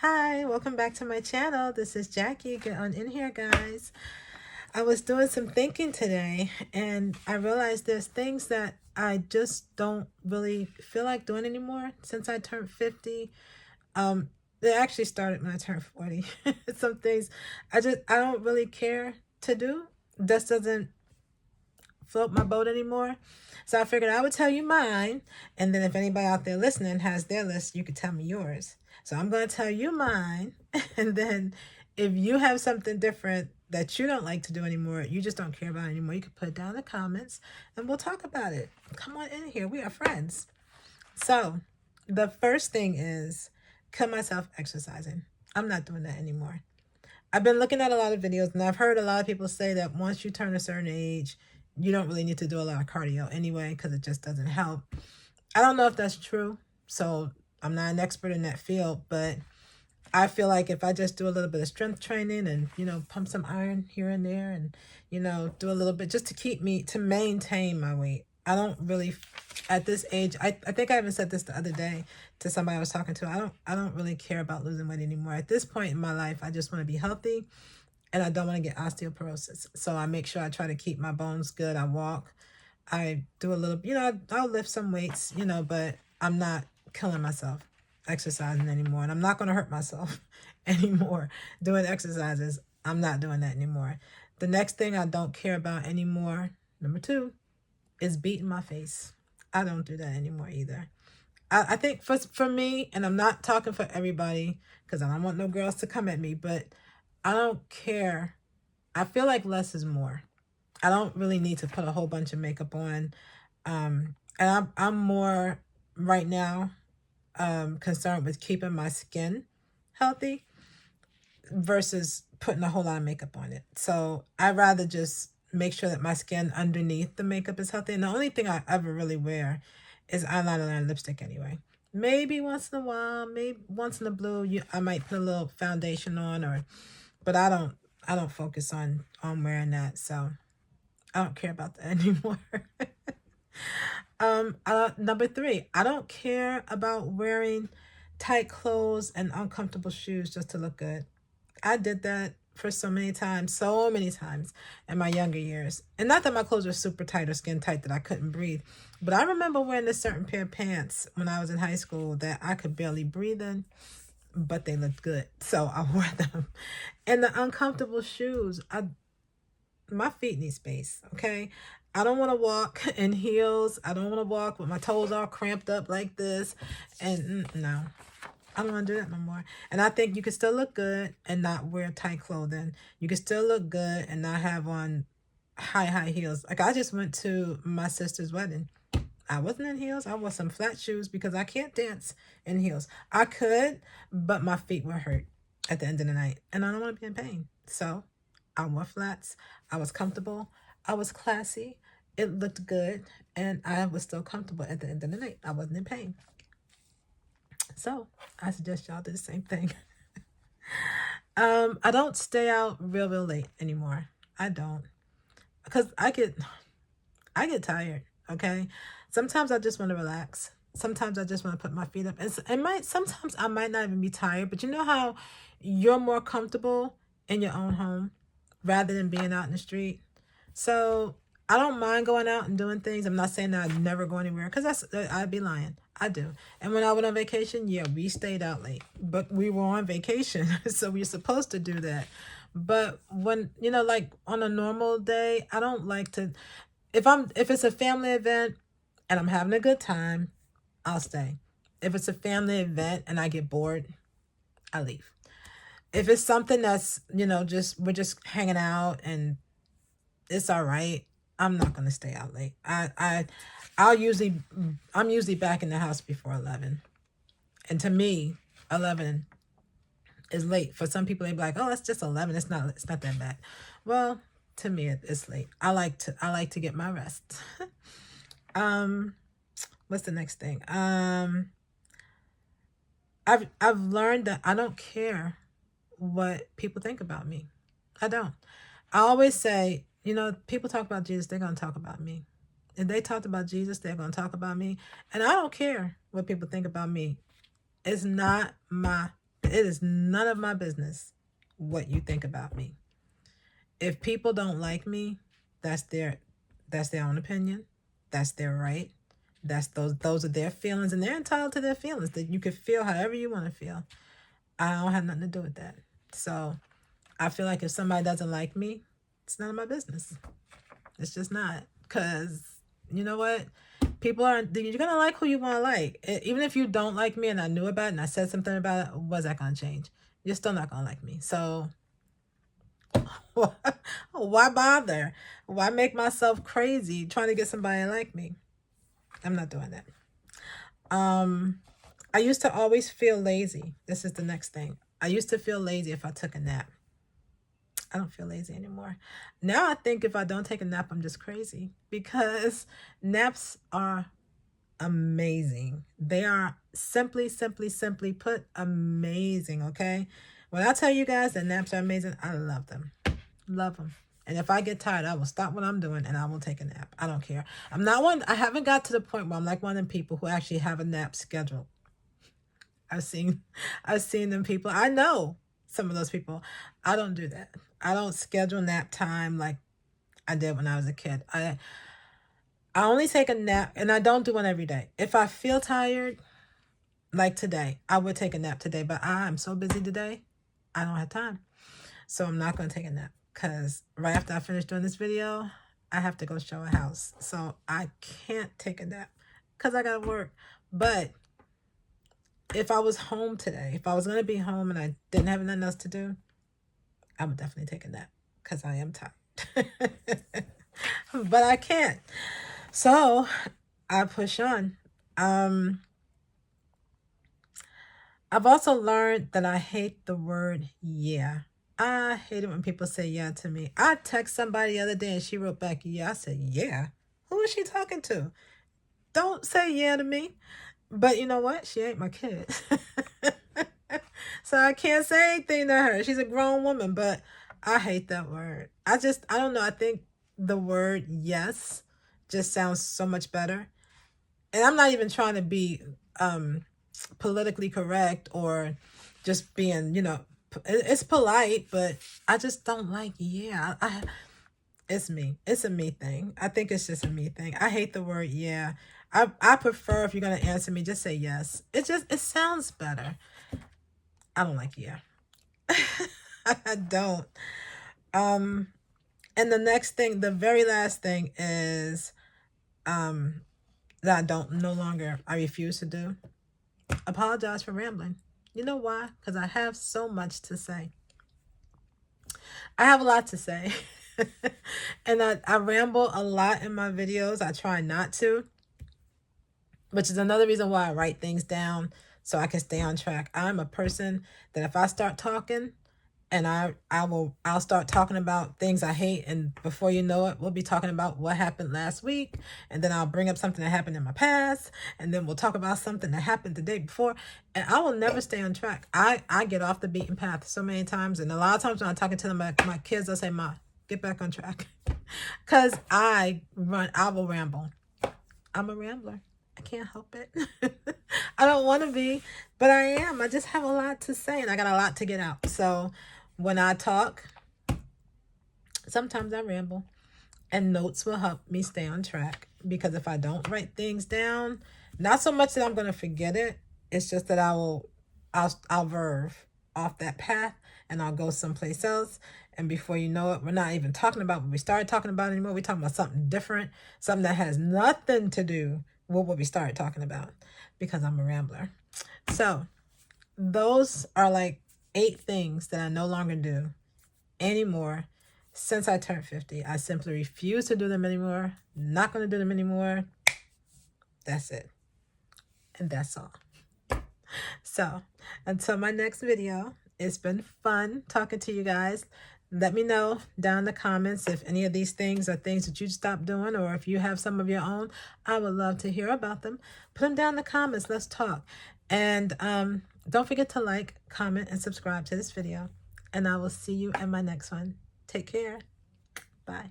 Hi, welcome back to my channel. This is Jackie. Get on in here, guys. I was doing some thinking today and I realized there's things that I just don't really feel like doing anymore since I turned 50. It actually started when I turned 40. Some things I don't really care to do. This doesn't float my boat anymore. So I figured I would tell you mine, and then if anybody out there listening has their list, you could tell me yours. So I'm going to tell you mine, and then if you have something different that you don't like to do anymore, you just don't care about anymore, you can put it down in the comments, and we'll talk about it. Come on in here. We are friends. So the first thing is kill myself exercising. I'm not doing that anymore. I've been looking at a lot of videos and I've heard a lot of people say that once you turn a certain age, you don't really need to do a lot of cardio anyway because it just doesn't help. I don't know if that's true, so I'm not an expert in that field, but I feel like if I just do a little bit of strength training and, pump some iron here and there and, do a little bit just to maintain my weight. I don't really, at this age, I think I even said this the other day to somebody I was talking to. I don't really care about losing weight anymore. At this point in my life, I just want to be healthy and I don't want to get osteoporosis. So I make sure I try to keep my bones good. I walk, I do a little, I'll lift some weights, but I'm not killing myself exercising anymore. And I'm not going to hurt myself anymore doing exercises. I'm not doing that anymore. The next thing I don't care about anymore, number 2, is beating my face. I don't do that anymore either. I think for me, and I'm not talking for everybody because I don't want no girls to come at me, but I don't care. I feel like less is more. I don't really need to put a whole bunch of makeup on. And I'm more right now concerned with keeping my skin healthy versus putting a whole lot of makeup on it. So I'd rather just make sure that my skin underneath the makeup is healthy. And the only thing I ever really wear is eyeliner and lipstick anyway. Maybe once in a while, maybe once in a blue, I might put a little foundation on, but I don't focus on wearing that. So I don't care about that anymore. Number 3, I don't care about wearing tight clothes and uncomfortable shoes just to look good. I did that for so many times in my younger years. And not that my clothes were super tight or skin tight that I couldn't breathe, but I remember wearing a certain pair of pants when I was in high school that I could barely breathe in, but they looked good. So I wore them. And the uncomfortable shoes, my feet need space, okay? I don't want to walk in heels. I don't want to walk with my toes all cramped up like this. And no, I don't want to do that no more. And I think you can still look good and not wear tight clothing. You can still look good and not have on high heels. Like I just went to my sister's wedding. I wasn't in heels. I wore some flat shoes because I can't dance in heels. I could, but my feet were hurt at the end of the night. And I don't want to be in pain. So I wore flats. I was comfortable. I was classy. It looked good. And I was still comfortable at the end of the night. I wasn't in pain. So I suggest y'all do the same thing. I don't stay out real late anymore. I don't. Because I get tired, okay? Sometimes I just want to relax. Sometimes I just want to put my feet up. And sometimes I might not even be tired, but you know how you're more comfortable in your own home rather than being out in the street? So I don't mind going out and doing things. I'm not saying that I'd never go anywhere because I'd be lying. I do. And when I went on vacation, yeah, we stayed out late, but we were on vacation. So we're supposed to do that. But when, like on a normal day, I don't like to, if it's a family event and I'm having a good time, I'll stay. If it's a family event and I get bored, I leave. If it's something that's, we're just hanging out and it's all right, I'm not going to stay out late. I'm usually back in the house before 11. And to me, 11 is late. For some people, they be like, "Oh, it's just 11. It's not that bad." Well, to me, it's late. I like to get my rest. What's the next thing? I've learned that I don't care what people think about me. I don't. I always say, people talk about Jesus, they're going to talk about me. If they talked about Jesus, they're going to talk about me. And I don't care what people think about me. It's not my It is none of my business what you think about me. If people don't like me, that's their own opinion. That's their right. Those are their feelings, and they're entitled to their feelings. That you can feel however you want to feel. I don't have nothing to do with that. So I feel like if somebody doesn't like me, it's none of my business. It's just not. Because you know what? People aren't, you're going to like who you want to like. Even if you don't like me and I knew about it and I said something about it, what's that going to change? You're still not going to like me. So why bother? Why make myself crazy trying to get somebody to like me? I'm not doing that. I used to always feel lazy. This is the next thing. I used to feel lazy if I took a nap. I don't feel lazy anymore. Now I think if I don't take a nap, I'm just crazy, because naps are amazing. They are simply put, amazing, okay? When I tell you guys that naps are amazing, I love them. Love them. And if I get tired, I will stop what I'm doing and I will take a nap. I don't care. I haven't got to the point where I'm like one of them people who actually have a nap scheduled. I've seen them people. I know some of those people. I don't do that. I don't schedule nap time like I did when I was a kid. I only take a nap, and I don't do one every day. If I feel tired, like today, I would take a nap today, but I'm so busy today, I don't have time. So I'm not going to take a nap, because right after I finish doing this video, I have to go show a house. So I can't take a nap because I got to work. But if I was home today, if I was going to be home and I didn't have nothing else to do, I would definitely take a nap because I am tired. But I can't. So I push on. I've also learned that I hate the word yeah. I hate it when people say yeah to me. I text somebody the other day and she wrote back yeah. I said, yeah? Who is she talking to? Don't say yeah to me. But you know what? She ain't my kid. So I can't say anything to her. She's a grown woman, but I hate that word. I don't know. I think the word yes just sounds so much better. And I'm not even trying to be politically correct or just being, it's polite, but I just don't like yeah. It's me. It's a me thing. I think it's just a me thing. I hate the word yeah. I prefer, if you're going to answer me, just say yes. It sounds better. I don't like yeah. I don't. And the next thing, the very last thing is that I refuse to do. Apologize for rambling. You know why? Because I have so much to say. I have a lot to say. And I ramble a lot in my videos. I try not to, which is another reason why I write things down so I can stay on track. I'm a person that if I start talking, and I'll start talking about things I hate, and before you know it, we'll be talking about what happened last week, and then I'll bring up something that happened in my past, and then we'll talk about something that happened the day before, and I will never stay on track. I get off the beaten path so many times, and a lot of times when I'm talking to them, my kids, they'll say, "Ma, get back on track," because I will ramble. I'm a rambler. I can't help it. I don't want to be, but I am. I just have a lot to say, and I got a lot to get out. So when I talk, sometimes I ramble, and notes will help me stay on track, because if I don't write things down, not so much that I'm going to forget it, it's just that I'll verve off that path and I'll go someplace else, and before you know it, we're not even talking about what we started talking about anymore. We're talking about something different, something that has nothing to do with what we started talking about, because I'm a rambler. So those are like 8 things that I no longer do anymore since I turned 50. I simply refuse to do them anymore. Not going to do them anymore. That's it. And that's all. So until my next video, it's been fun talking to you guys. Let me know down in the comments if any of these things are things that you stopped doing, or if you have some of your own. I would love to hear about them. Put them down in the comments. Let's talk. And don't forget to like, comment, and subscribe to this video. And I will see you in my next one. Take care. Bye.